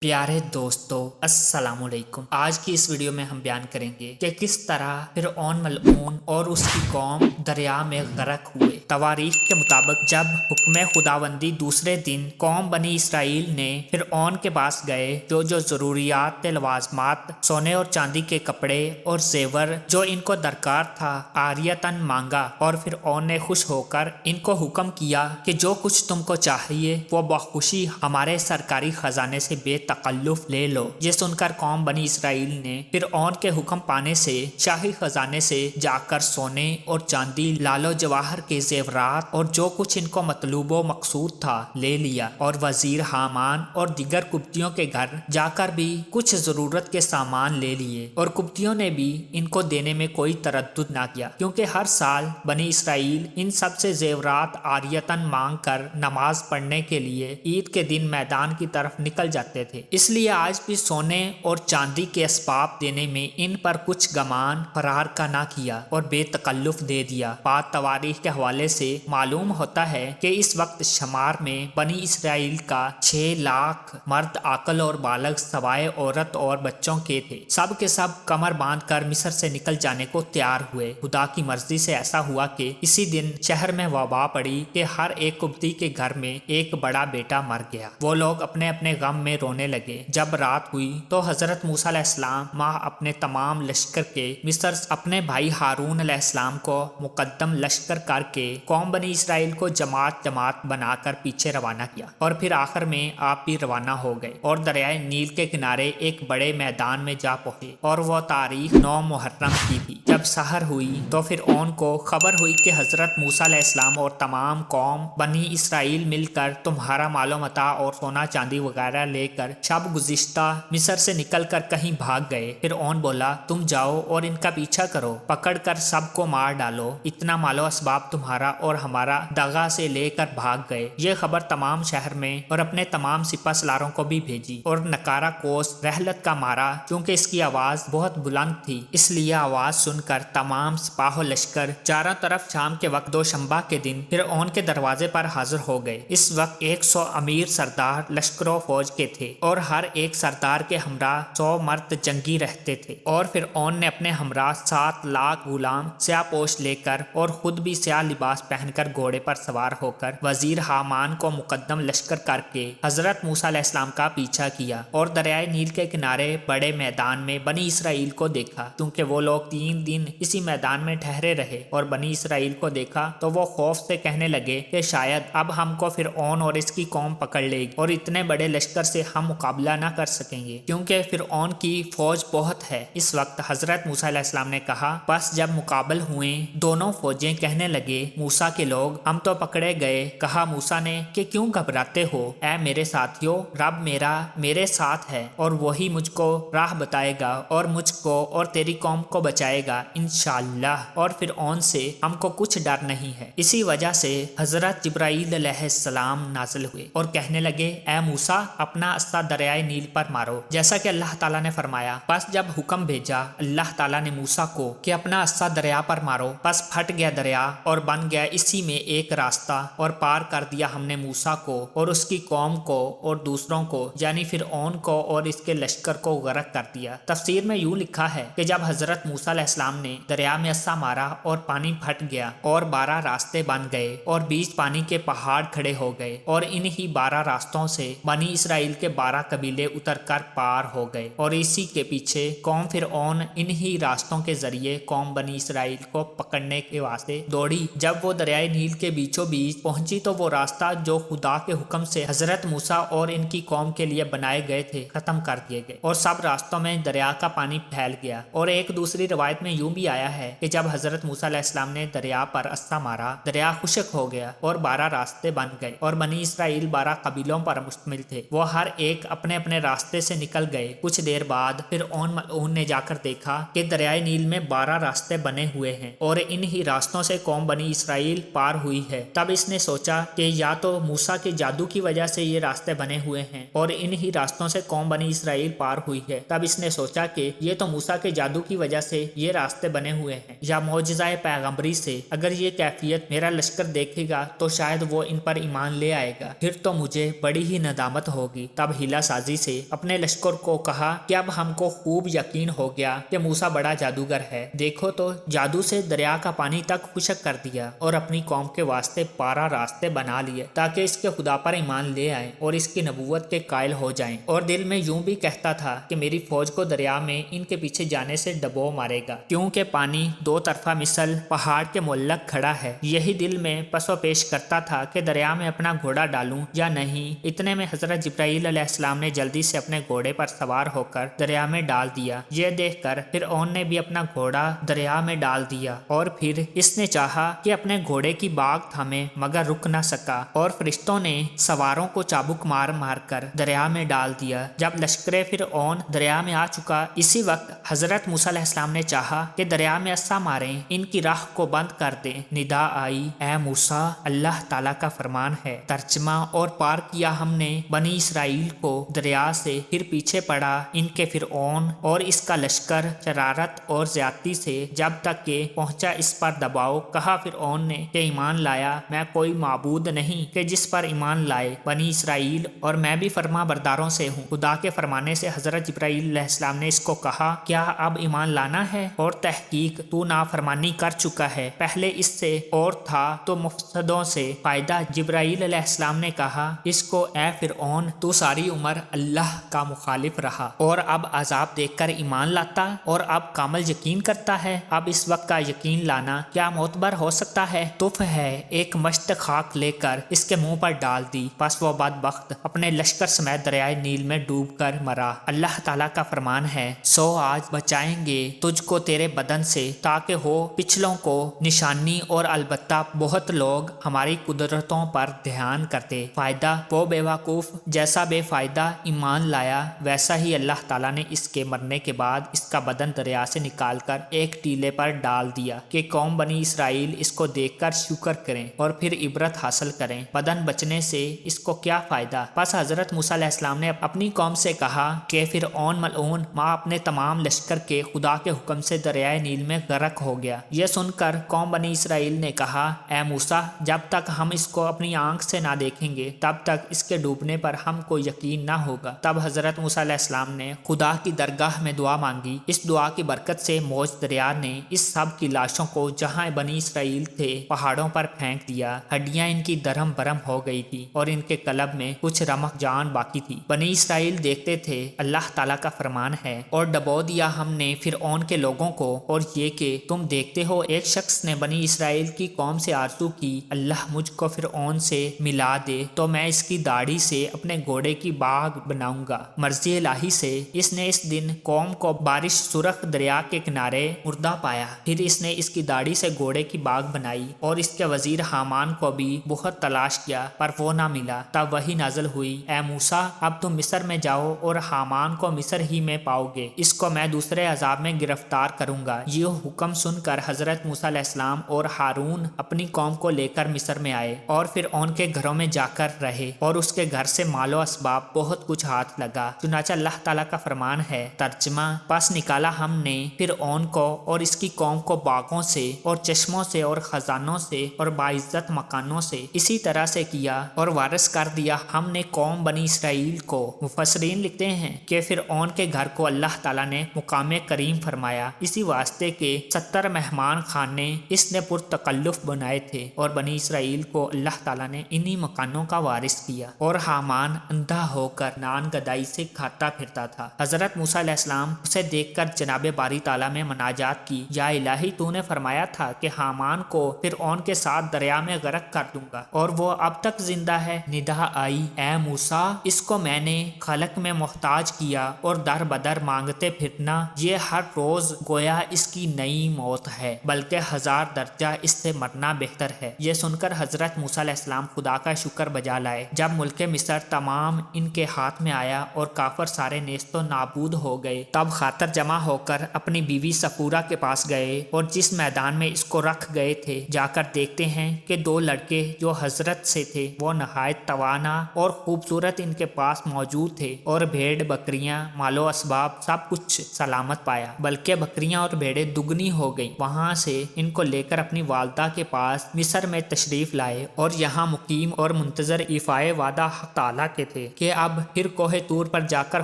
प्यारे दोस्तों अस्सलाम वालेकुम। आज की इस वीडियो में हम बयान करेंगे कि किस तरह फिरऔन मलऊन और उसकी कौम दरिया में गरक हुए। तवारीख के मुताबिक जब हुक्म खुदावंदी दूसरे दिन कौम बनी इसराइल ने फिरऔन के पास गए जो जरूरियात लवाजमात सोने और चांदी के कपड़े और जेवर जो इनको दरकार था आरियतन मांगा, और फिरऔन ने खुश होकर इनको हुक्म किया कि जो कुछ तुमको चाहिए वो बखुशी हमारे सरकारी खजाने से तकल्लुफ ले लो। ये सुनकर कौम बनी इसराइल ने फिरऔन के हुक्म पाने से शाही खजाने से जाकर सोने और चांदी लालो जवाहर के जेवरात और जो कुछ इनको मतलूबो मकसूद था ले लिया, और वजीर हामान और दिगर कुब्तियों के घर जाकर भी कुछ जरूरत के सामान ले लिए। और कुब्तियों ने भी इनको देने में कोई तरद्दुद ना किया, क्योंकि हर साल बनी इसराइल इन सब से जेवरात आरियतन मांग कर नमाज पढ़ने के लिए ईद के दिन मैदान की तरफ निकल जाते थे। इसलिए आज भी सोने और चांदी के असबाब देने में इन पर कुछ गमान फरार का ना किया और बेतकल्लुफ दे दिया। बात तवारीख के हवाले से मालूम होता है कि इस वक्त शमार में बनी इसराइल का 6 लाख मर्द आकल और बालग सवाए औरत और बच्चों के थे। सब के सब कमर बांध कर मिस्र से निकल जाने को तैयार हुए। खुदा की मर्जी से ऐसा हुआ कि इसी दिन शहर में वबा पड़ी कि हर एक कुब्ती के घर में एक बड़ा बेटा मर गया। वो लोग अपने अपने गम में रोने लगे। जब रात हुई तो हजरत मूसा अलैहिस्सलाम माँ अपने तमाम लश्कर के मिस्र अपने भाई हारून अलैहिस्सलाम को मुकद्दम लश्कर करके कौम बनी इसराइल को जमात जमात बनाकर पीछे रवाना किया, और फिर आखिर में आप भी रवाना हो गए और दरियाए नील के किनारे एक बड़े मैदान में जा पहुंचे। और वो तारीख 9 मुहर्रम की थी। जब सहर हुई तो फिर उनको खबर हुई कि हजरत मूसा अलैहिस्सलाम और तमाम कौम बनी इसराइल मिलकर तुम्हारा मालो मता और सोना चांदी वगैरह लेकर शब गुज़िश्ता मिस्र से निकलकर कहीं भाग गए। फिर ओन बोला, तुम जाओ और इनका पीछा करो, पकड़कर सबको मार डालो। इतना मालो असबाब तुम्हारा और हमारा दगा से लेकर भाग गए। ये खबर तमाम शहर में और अपने तमाम सिपा सलारों को भी भेजी। और नकारा कोस रहलत का मारा, क्योंकि इसकी आवाज बहुत बुलंद थी, इसलिए आवाज सुनकर तमाम सिपाहो लश्कर चारों तरफ शाम के वक्त दोशंबा के दिन फिर ओन के दरवाजे पर हाजिर हो गए। इस वक्त 100 अमीर सरदार लश्करों फौज के थे और हर एक सरदार के हमरा 100 मर्द जंगी रहते थे। और फिर ओन ने अपने हमरा 7 लाख गुलाम स्याह पोश लेकर और खुद भी स्याह लिबास पहनकर घोड़े पर सवार होकर वजीर हामान को मुकद्दम लश्कर करके हजरत मूसा अलैहिस्सलाम का पीछा किया और दरियाए नील के किनारे बड़े मैदान में बनी इसराइल को देखा। क्योंकि वो लोग 3 दिन इसी मैदान में ठहरे रहे और बनी इसराइल को देखा तो वो खौफ से कहने लगे कि शायद अब हमको फिर ओन और इसकी कौम पकड़ लेगी और इतने बड़े लश्कर से हम मुकाबला ना कर सकेंगे, क्योंकि फिरऔन की फौज बहुत है। इस वक्त हजरत मूसा अलैहिस्सलाम ने कहा, बस जब मुकाबल हुए दोनों फौजें कहने लगे, मूसा के लोग हम तो पकड़े गए। कहा मूसा ने कि क्यों घबराते हो, ऐ मेरे साथियों, रब मेरा मेरे साथ है और वही मुझको राह बताएगा और मुझको और तेरी कौम को बचाएगा इंशाअल्लाह। और फिरऔन से हमको कुछ डर नहीं है। इसी वजह से हजरत जिब्राईल अलैहिस्सलाम नाज़िल हुए और कहने लगे, ऐ मूसा, अपना अस्सा दरियाए नील पर मारो, जैसा कि अल्लाह ताला ने फरमाया। बस जब हुक्म भेजा अल्लाह ताला ने मूसा को कि अपना अस्सा दरिया पर मारो, बस फट गया दरिया और बन गया इसी में एक रास्ता, और पार कर दिया हमने मूसा को और उसकी कौम को और दूसरों को, यानी फिरऔन को और इसके लश्कर को गरक कर दिया। तफसीर में यूं लिखा है कि जब हजरत मूसा अलैहिस्सलाम ने दरिया में अस्सा मारा और पानी फट गया और 12 रास्ते बन गए और बीच पानी के पहाड़ खड़े हो गए, और इन्हीं 12 रास्तों से बनी इसराइल के 12 कबीले उतरकर पार हो गए। और इसी के पीछे कौम फिरऔन इन्हीं रास्तों के जरिए कौम बनी इसराइल को पकड़ने के वास्ते दौड़ी। जब वो दरियाए नील के बीचों बीच पहुंची तो वो रास्ता जो खुदा के हुक्म से हजरत मूसा और इनकी कौम के लिए बनाए गए थे खत्म कर दिए गए और सब रास्तों में दरिया का पानी फैल गया। और एक दूसरी रवायत में यूं भी आया है कि जब हजरत मूसा अलैहिस्सलाम ने दरिया पर अस्सा मारा, दरिया खुशक हो गया और 12 रास्ते बन गए और बनी इसराइल 12 कबीलों पर मुश्तमिल थे। वो हर एक अपने अपने रास्ते से निकल गए। कुछ देर बाद फिर ओन ने जाकर देखा कि दरियाए नील में 12 रास्ते बने हुए हैं और इन ही रास्तों से कौम बनी इसराइल पार हुई है। तब इसने सोचा कि या तो मूसा के जादू की वजह से ये रास्ते बने हुए हैं और इन ही रास्तों से कौम बनी इसराइल पार हुई है। तब इसने सोचा कि ये तो मूसा के जादू की वजह से ये रास्ते रास्ते बने हुए हैं या मौजज़ाए पैगंबरी से अगर ये कैफियत मेरा लश्कर देखेगा तो शायद वो इन पर ईमान ले आएगा, फिर तो मुझे बड़ी ही नदामत होगी। तब हिला साजी से अपने लश्कर को कहा कि अब हमको खूब यकीन हो गया कि मूसा बड़ा जादूगर है। देखो तो जादू से दरिया का पानी तक खुशक कर दिया और अपनी कौम के वास्ते 12 रास्ते बना लिए ताकि इसके खुदा पर ईमान ले आए और इसकी नबूवत के कायल हो जाएं। और दिल में यूं भी कहता था कि मेरी फौज को दरिया में इनके पीछे जाने से डबो मारेगा, क्योंकि पानी दो तरफा मिसल पहाड़ के मुअल्लक खड़ा है। यही दिल में पसो पेश करता था कि दरिया में अपना घोड़ा डालूं या नहीं। इतने में हजरत जिब्राईल अलैहिस्सलाम ने जल्दी से अपने घोड़े पर सवार होकर दरिया में डाल दिया। ये देखकर फिरऔन ने भी अपना घोड़ा दरिया में डाल दिया और फिर इसने चाहा कि अपने घोड़े की बाग थामे मगर रुक न सका और फरिश्तों ने सवारों को चाबुक मार मार कर दरिया में डाल दिया। जब लश्करे फिरऔन दरिया में आ चुका, इसी वक्त हजरत मूसा अलैहिस्सलाम ने चाहा कि दरिया में अस्सा मारें, इनकी राह को बंद कर दें। निदा आई, ए मूसा, अल्लाह ताला का फरमान है। तर्जमा और पार किया हमने बनी इसराइल को दरिया से, फिर पीछे पड़ा इनके फिरऔन और इसका लश्कर शरारत और ज्यादती से जब तक के पहुंचा इस पर दबाव। कहा फिरऔन ने कि ईमान लाया मैं कोई माबूद नहीं कि जिस पर ईमान लाए बनी इसराइल, और मैं भी फरमा बरदारों से हूँ। खुदा के फरमाने से हजरत जिब्राईल अलैहिस्सलाम ने इसको कहा, क्या अब ईमान लाना है? और तहकीक तू नाफरमानी कर चुका है, पहले इससे और था तो मुफसदों से फायदा। जिब्राईल अलैहिस्सलाम ने कहा इसको, ए फिरऔन तू सारी उम्र अल्लाह का मुखालिफ रहा और अब अजाब देखकर ईमान लाता और अब कामल यकीन करता है। अब इस वक्त का यकीन लाना क्या मोतबर हो सकता है? तुफ है। एक मश्त खाक लेकर इसके मुंह पर डाल दी, बस वो बदबख्त अपने लश्कर समेत दरियाए नील में डूब कर मरा। अल्लाह ताला का फरमान है, सो आज बचाएंगे तुझको तेरे बदन से ताकि हो पिछलों को निशानी और अलबत्ता बहुत लोग हमारी कुदरतों पर ध्यान करते। फायदा वो बेवकूफ जैसा बेफायदा ईमान लाया वैसा ही अल्लाह ताला ने इसके मरने के बाद इसका बदन दरिया से निकालकर एक टीले पर डाल दिया कि कौम बनी इसराइल इसको देखकर शुक्र करें और फिर इबरत हासिल करें। बदन बचने से इसको क्या फायदा? बस हजरत मूसा अलैहिस्सलाम ने अपनी कौम से कहा कि फिरऔन मलऊन माँ अपने तमाम लश्कर के खुदा के हुक्म से दरियाए नील में गर्क हो गया। यह सुनकर कौम बनी इसराइल ने कहा, ए मूसा, जब तक हम इसको अपनी आंख से ना देखेंगे तब तक इसके डूबने पर हमको यकीन ना होगा। तब हजरत मूसा अलैहिस्सलाम ने खुदा की दरगाह में दुआ मांगी। इस दुआ की बरकत से मौज दरिया ने इस सब की लाशों को जहाँ बनी इसराइल थे पहाड़ों पर फेंक दिया। हड्डियां इनकी दरम बरम हो गई थी और इनके कलब में कुछ रमक जान बाकी थी। बनी इसराइल देखते थे, अल्लाह ताला का फरमान है, और डबो दिया हमने फिरऔन के लोगों को और ये कि तुम देखते हो एक शख्स ने बनी इसराइल की कौम से आरज़ू की, अल्लाह मुझको फिरऔन से मिला दे तो मैं इसकी दाढ़ी से अपने घोड़े की बाग बनाऊंगा। मर्जी इलाही से इसने इस दिन कौम को बारिश सुरख दरिया के किनारे मुर्दा पाया। फिर इसने इसकी दाढ़ी से घोड़े की बाग बनाई और इसके वजीर हामान को भी बहुत तलाश किया पर वो ना मिला। तब वही नाजल हुई, ए मूसा, अब तुम मिस्र में जाओ और हामान को मिस्र ही में पाओगे, इसको मैं दूसरे अजाब में गिरफ्तार करूंगा। ये हुक्म सुनकर हजरत मूसा अलैहिस्सलाम और हारून अपनी कौम को लेकर मिस्र में आए और फिर उनके घरों में जाकर रहे और उसके घर से मालो असबाब बहुत कुछ हाथ लगा। चुनाचा अल्लाह ताला का फरमान है। तर्जमा, पास निकाला हमने फिर को और इसकी कौम को बागों से और चश्मों से और खजानों से और बाइज्जत मकानों से इसी तरह से किया और वारिस कर दिया हमने कौम बनी इसराइल को। मुफस्सरीन लिखते हैं कि फिर के घर को अल्लाह ताला ने मुकाम करीम फरमाया, इसी वास्ते के 70 मेहमान खाने इसने पुरतकल्लुफ बनाए थे और बनी इसराइल को अल्लाह ताला ने इन्हीं मकानों का वारिस किया। और हामान अंधा होकर नान गदाई से खाता फिरता था। हजरत मूसा अलैहिस्सलाम उसे देखकर जनाबे बारी ताला में मनाजात की, या इलाही तूने फरमाया था कि हामान को फिर के साथ दरिया में गर्क कर दूंगा और वो अब तक जिंदा है। निदा आई, ए मूसा, इसको मैंने खलक में मोहताज किया और दर बदर मांगते फिरना ये हर रोज गोया इसकी नई मौत है, बल्कि 1000 दर्जा इससे मरना बेहतर है। ये सुनकर हजरत मूसा अलैहिस्सलाम खुदा का शुक्र बजा लाए। जब मुल्क मिस्र तमाम इनके हाथ में आया और काफर सारे नेस्तो नाबूद हो गए, तब खातर जमा होकर अपनी बीवी सफूरा के पास गए और जिस मैदान में इसको रख गए थे जाकर देखते हैं कि 2 लड़के जो हजरत से थे वो नहायत तवाना और खूबसूरत इनके पास मौजूद थे और भेड़ बकरियां मालो असबाब सब कुछ सलामत पाया, बल्कि बकरियां और भेड़ें दुगनी हो गईं। वहां से इनको लेकर अपनी वालदा के पास मिस्र में तशरीफ लाए और यहाँ मुकीम और मुंतजर इफाए वादा हक ताला के थे कि अब फिर कोहे तूर पर जाकर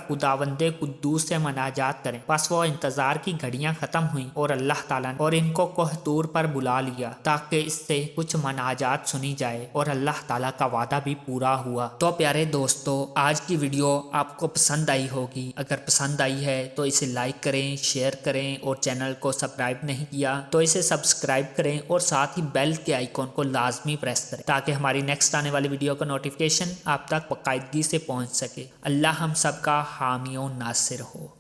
खुदावंदे कुद्दूस से मनाजात करें। बस वो इंतजार की घड़ियां खत्म हुई और अल्लाह ताला और इनको कोह तूर पर बुला लिया ताकि इससे कुछ मनाजात सुनी जाए और अल्लाह ताला का वादा भी पूरा हुआ। तो प्यारे दोस्तों, आज की वीडियो आपको पसंद आई होगी। अगर पसंद आई है तो इसे लाइक करें, शेयर करें और चैनल को सब्सक्राइब नहीं किया तो इसे सब्सक्राइब करें और साथ ही बेल के आइकॉन को लाजमी प्रेस करें ताकि हमारी नेक्स्ट आने वाली वीडियो का नोटिफिकेशन आप तक बाकायदगी से पहुंच सके। अल्लाह हम सबका हामी और नासिर हो।